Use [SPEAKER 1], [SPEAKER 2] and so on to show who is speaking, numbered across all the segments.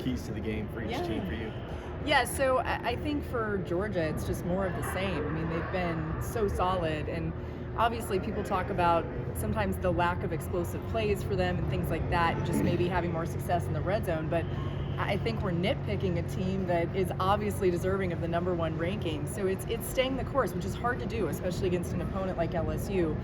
[SPEAKER 1] keys to the game for each team for you?
[SPEAKER 2] Yeah, so I think for Georgia, it's just more of the same. I mean, they've been so solid, and obviously people talk about sometimes the lack of explosive plays for them and things like that, and just maybe having more success in the red zone. But I think we're nitpicking a team that is obviously deserving of the #1 ranking. So it's staying the course, which is hard to do, especially against an opponent like LSU.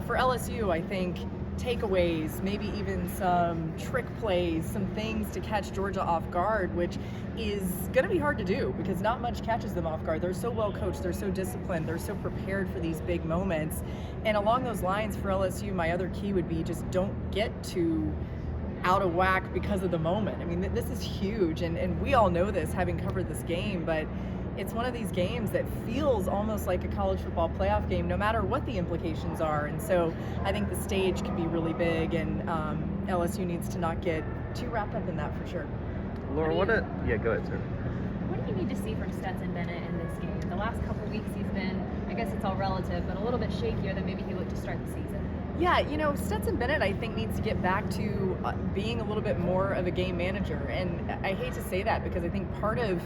[SPEAKER 2] For LSU, I think takeaways, maybe even some trick plays, some things to catch Georgia off guard, which is going to be hard to do because not much catches them off guard. They're so well coached, they're so disciplined, they're so prepared for these big moments. And along those lines for LSU, my other key would be just don't get too out of whack because of the moment. I mean, this is huge, and we all know this having covered this game, but it's one of these games that feels almost like a college football playoff game, no matter what the implications are. And so I think the stage can be really big, and LSU needs to not get too wrapped up in that for sure.
[SPEAKER 3] Laura, yeah, go ahead, sir.
[SPEAKER 4] What do you need to see from Stetson Bennett in this game? The last couple weeks he's been, I guess it's all relative, but a little bit shakier than maybe he looked to start the season.
[SPEAKER 2] Yeah, Stetson Bennett, I think, needs to get back to being a little bit more of a game manager. And I hate to say that because I think part of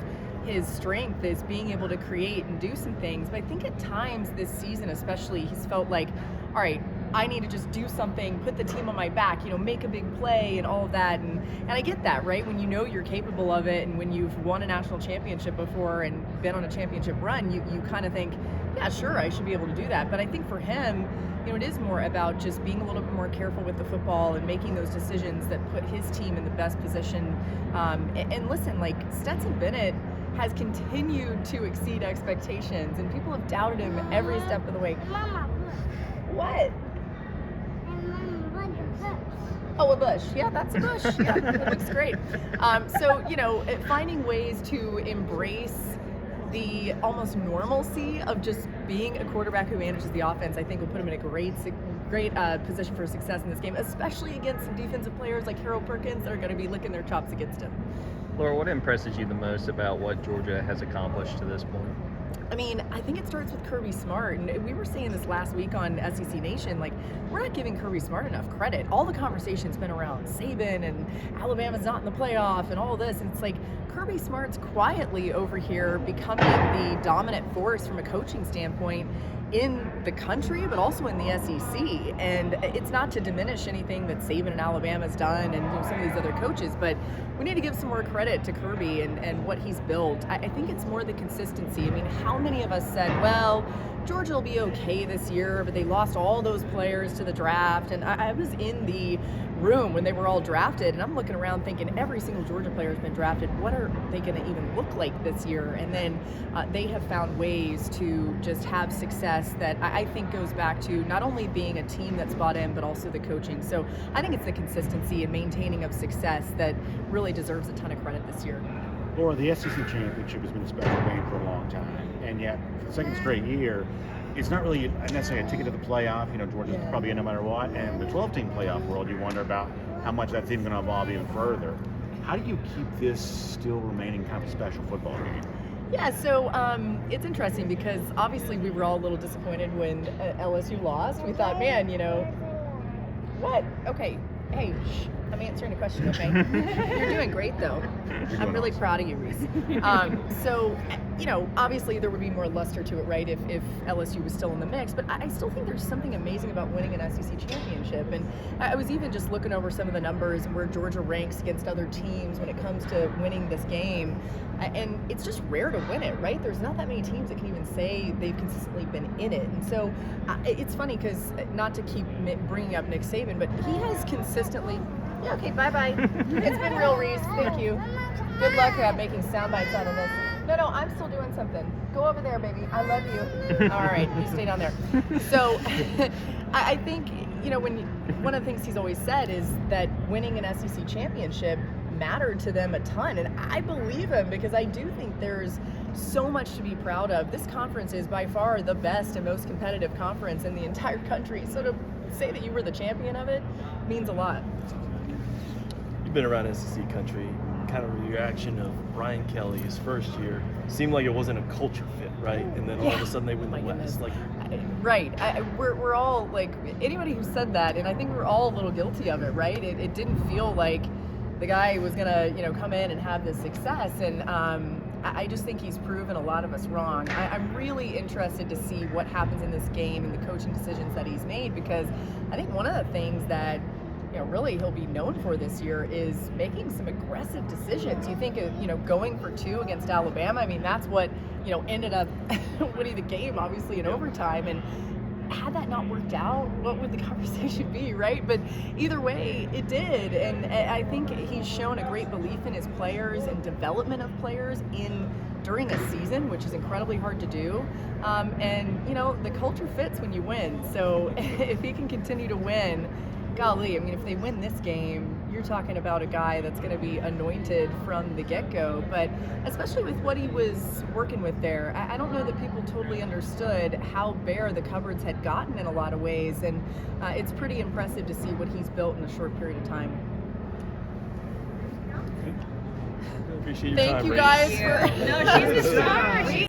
[SPEAKER 2] his strength is being able to create and do some things. But I think at times this season especially, he's felt like, all right, I need to just do something, put the team on my back, make a big play and all of that. And I get that, right? When you know you're capable of it and when you've won a national championship before and been on a championship run, you kind of think, yeah, sure, I should be able to do that. But I think for him, it is more about just being a little bit more careful with the football and making those decisions that put his team in the best position. And listen, like Stetson Bennett has continued to exceed expectations, and people have doubted him every step of the way. What? Oh, a bush. Yeah, that's a bush. Yeah, it looks great. So, finding ways to embrace the almost normalcy of just being a quarterback who manages the offense, I think will put him in a great position for success in this game, especially against some defensive players like Harold Perkins that are going to be licking their chops against him.
[SPEAKER 3] Laura, what impresses you the most about what Georgia has accomplished to this point?
[SPEAKER 2] I mean, I think it starts with Kirby Smart, and we were saying this last week on SEC Nation, like, we're not giving Kirby Smart enough credit. All the conversation's been around Saban and Alabama's not in the playoff and all this, and it's like Kirby Smart's quietly over here becoming the dominant force from a coaching standpoint in the country, but also in the SEC. And it's not to diminish anything that Saban and Alabama's done and some of these other coaches, but we need to give some more credit to Kirby and what he's built. I think it's more the consistency. I mean, how many of us said, well, Georgia will be okay this year, but they lost all those players to the draft. And I was in the room when they were all drafted, and I'm looking around thinking every single Georgia player has been drafted. What are they going to even look like this year? And then they have found ways to just have success that I think goes back to not only being a team that's bought in, but also the coaching. So I think it's the consistency and maintaining of success that really deserves a ton of credit this year.
[SPEAKER 5] Laura, the SEC championship has been a special game for a long time, and yet for the second straight year, it's not really necessarily a ticket to the playoff. Georgia's probably in no matter what, and the 12-team playoff world, you wonder about how much that's even going to evolve even further. How do you keep this still remaining kind of a special football game?
[SPEAKER 2] Yeah, so it's interesting because obviously we were all a little disappointed when LSU lost. We thought, man, what? Okay, hey, shh. I'm answering a question, okay? You're doing great, though. I'm really proud of you, Reese. So, obviously there would be more luster to it, right, if LSU was still in the mix. But I still think there's something amazing about winning an SEC championship. And I was even just looking over some of the numbers where Georgia ranks against other teams when it comes to winning this game. And it's just rare to win it, right? There's not that many teams that can even say they've consistently been in it. And so it's funny because, not to keep bringing up Nick Saban, but he has consistently... Yeah, okay, bye-bye. It's been real, Reese. Thank you. Good luck making sound bites out of this. No, I'm still doing something. Go over there, baby. I love you. All right, you stay down there. So I think, one of the things he's always said is that winning an SEC championship mattered to them a ton. And I believe him because I do think there's so much to be proud of. This conference is by far the best and most competitive conference in the entire country. So to say that you were the champion of it means a lot.
[SPEAKER 1] Been around SEC country, kind of a reaction of Brian Kelly's first year seemed like it wasn't a culture fit, right? And then all of a sudden they win the West.
[SPEAKER 2] Right. We're all like, anybody who said that, and I think we're all a little guilty of it, right? It didn't feel like the guy was gonna, come in and have this success. And I just think he's proven a lot of us wrong. I'm really interested to see what happens in this game and the coaching decisions that he's made, because I think one of the things that really he'll be known for this year is making some aggressive decisions. You think of, going for 2 against Alabama. I mean, that's what, ended up winning the game, obviously, in overtime. And had that not worked out, what would the conversation be, right? But either way, it did. And I think he's shown a great belief in his players and development of players during a season, which is incredibly hard to do. And, the culture fits when you win. So if he can continue to win, golly, I mean, if they win this game, you're talking about a guy that's going to be anointed from the get-go. But especially with what he was working with there, I don't know that people totally understood how bare the cupboards had gotten in a lot of ways. And it's pretty impressive to see what he's built in a short period of time.
[SPEAKER 1] Appreciate your
[SPEAKER 2] Thank
[SPEAKER 1] time,
[SPEAKER 2] you
[SPEAKER 1] Reese.
[SPEAKER 2] guys for...
[SPEAKER 4] No, she's a star.